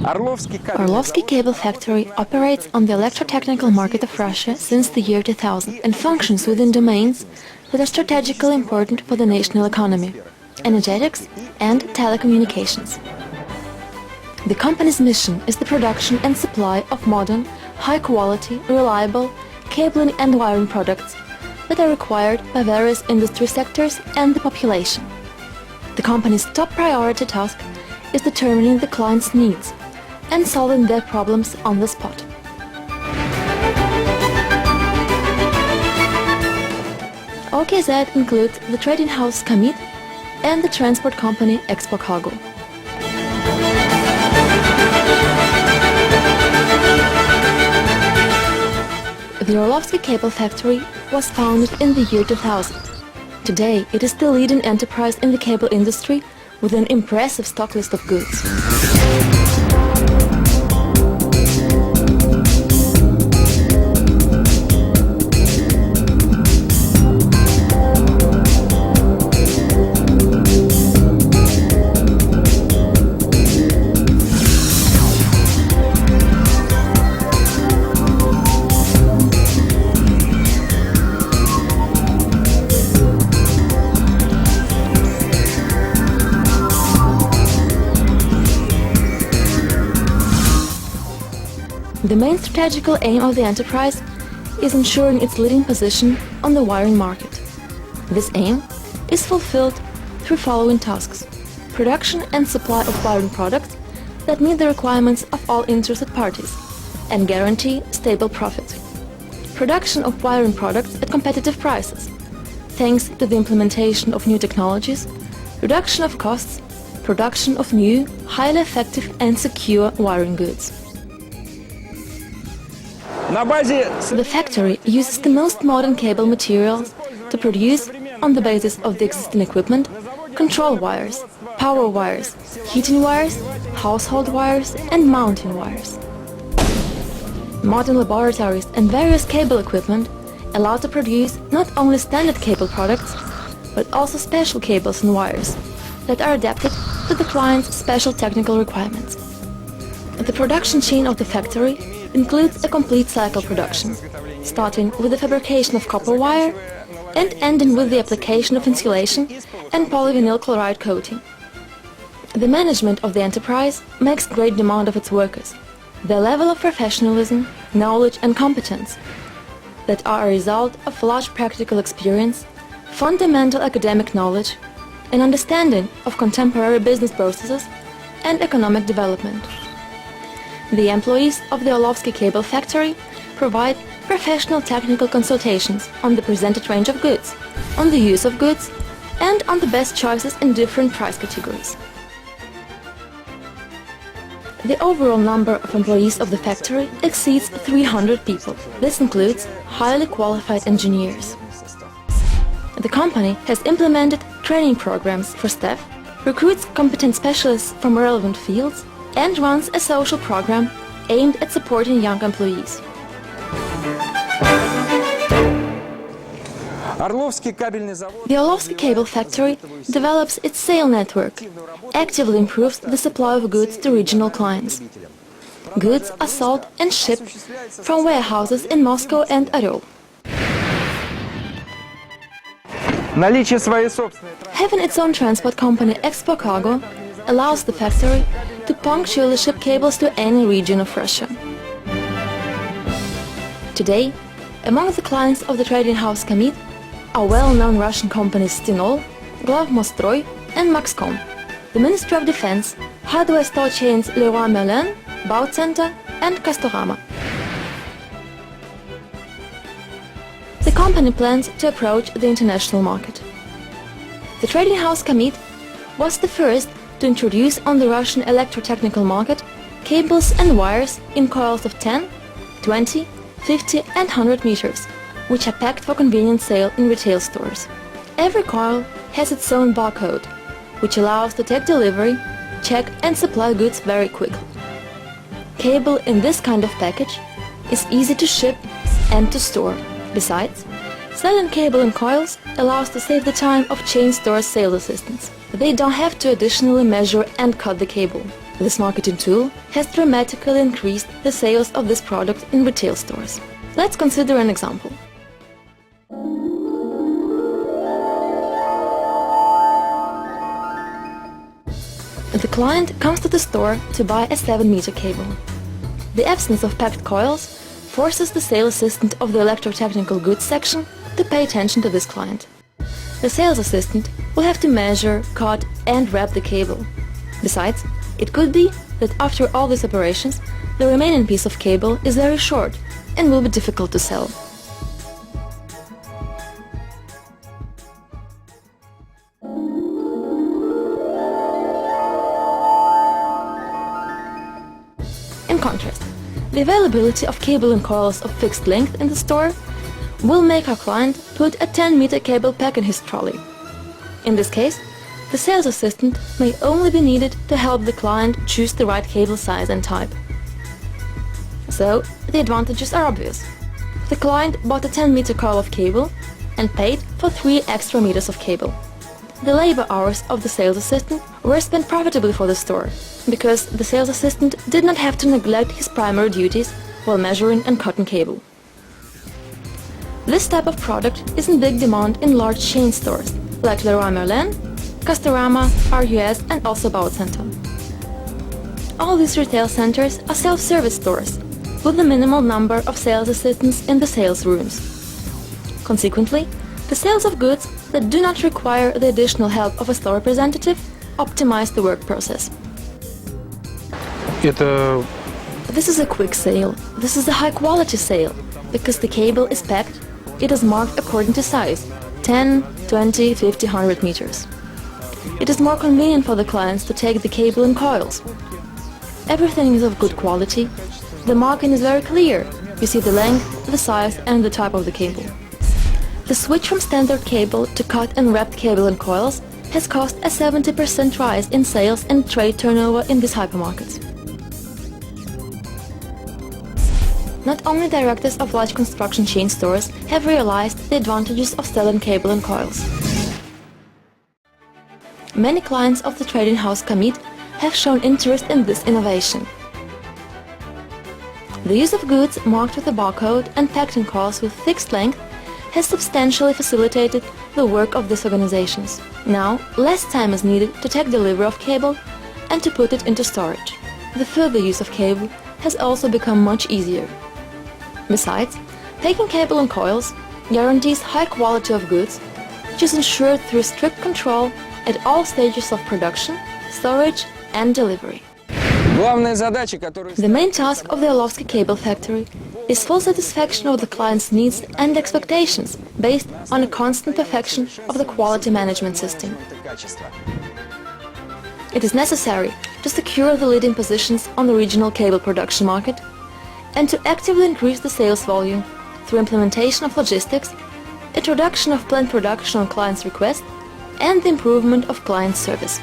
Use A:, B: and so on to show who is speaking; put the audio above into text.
A: Orlovsky Cable Factory operates on the electrotechnical market of Russia since the year 2000 and functions within domains that are strategically important for the national economy: energetics and telecommunications. The company's mission is the production and supply of modern, high-quality, reliable cabling and wiring products that are required by various industry sectors and the population. The company's top priority task is determining the client's needs and solving their problems on the spot. OKZ includes the trading house Kamit and the transport company Expo Cargo. The Orlovsky Cable Factory was founded in the year 2000. Today, it is the leading enterprise in the cable industry with an impressive stock list of goods. The main strategical aim of the enterprise is ensuring its leading position on the wiring market. This aim is fulfilled through following tasks: production and supply of wiring products that meet the requirements of all interested parties and guarantee stable profit. Production of wiring products at competitive prices, thanks to the implementation of new technologies, reduction of costs, production of new, highly effective and secure wiring goods. The factory uses the most modern cable materials to produce, on the basis of the existing equipment, control wires, power wires, heating wires, household wires and mounting wires. Modern laboratories and various cable equipment allow to produce not only standard cable products, but also special cables and wires that are adapted to the client's special technical requirements. The production chain of the factory includes a complete cycle production, starting with the fabrication of copper wire and ending with the application of insulation and polyvinyl chloride coating. The management of the enterprise makes great demand of its workers. Their level of professionalism, knowledge and competence that are a result of large practical experience, fundamental academic knowledge, and understanding of contemporary business processes and economic development. The employees of the Oрловский Cable Factory provide professional technical consultations on the presented range of goods, on the use of goods, and on the best choices in different price categories. The overall number of employees of the factory exceeds 300 people. This includes highly qualified engineers. The company has implemented training programs for staff, recruits competent specialists from relevant fields, and runs a social program aimed at supporting young employees. The Orlovsky Cable Factory develops its sale network, actively improves the supply of goods to regional clients. Goods are sold and shipped from warehouses in Moscow and Orel. Having its own transport company Expo Cargo allows the factory to punctually ship cables to any region of Russia. Today, among the clients of the trading house Kamit are well-known Russian companies Stinol, Glavmostroy and Maxcom, the Ministry of Defense, hardware store chains Leroy Merlin, Baucenter and Castorama. The company plans to approach the international market. The trading house Kamit was the first to introduce on the Russian electrotechnical market cables and wires in coils of 10, 20, 50 and 100 meters, which are packed for convenient sale in retail stores. Every coil has its own barcode, which allows to take delivery, check and supply goods very quickly. Cable in this kind of package is easy to ship and to store. Besides, selling cable in coils allows to save the time of chain store sales assistants. They don't have to additionally measure and cut the cable. This marketing tool has dramatically increased the sales of this product in retail stores. Let's consider an example. The client comes to the store to buy a 7-meter cable. The absence of packed coils forces the sales assistant of the electrotechnical goods section to pay attention to this client. The sales assistant will have to measure, cut and wrap the cable. Besides, it could be that after all these operations, the remaining piece of cable is very short and will be difficult to sell. In contrast, the availability of cable and coils of fixed length in the store will make our client put a 10-meter cable pack in his trolley. In this case, the sales assistant may only be needed to help the client choose the right cable size and type. So, the advantages are obvious. The client bought a 10-meter coil of cable and paid for 3 extra meters of cable. The labor hours of the sales assistant were spent profitably for the store, because the sales assistant did not have to neglect his primary duties while measuring and cutting cable. This type of product is in big demand in large chain stores like Leroy Merlin, Castorama, RUS and also Baucenter. All these retail centers are self-service stores with a minimal number of sales assistants in the sales rooms. Consequently, the sales of goods that do not require the additional help of a store representative optimize the work process. This is a quick sale. This is a high-quality sale, because the cable is packed, it is marked according to size, 10, 20, 50, 100 meters. It is more convenient for the clients to take the cable in coils. Everything is of good quality. The marking is very clear. You see the length, the size and the type of the cable. The switch from standard cable to cut and wrapped cable and coils has caused a 70% rise in sales and trade turnover in these hypermarkets. Not only directors of large construction chain stores have realized the advantages of selling cable and coils. Many clients of the trading house Kamit have shown interest in this innovation. The use of goods marked with a barcode and packed in coils with fixed length has substantially facilitated the work of these organizations. Now, less time is needed to take delivery of cable and to put it into storage. The further use of cable has also become much easier. Besides, taking cable and coils guarantees high quality of goods, which is ensured through strict control at all stages of production, storage and delivery. The main task of the Orlovsky cable factory is full satisfaction of the client's needs and expectations based on a constant perfection of the quality management system. It is necessary to secure the leading positions on the regional cable production market and to actively increase the sales volume through implementation of logistics, introduction of planned production on client's request, and the improvement of client service.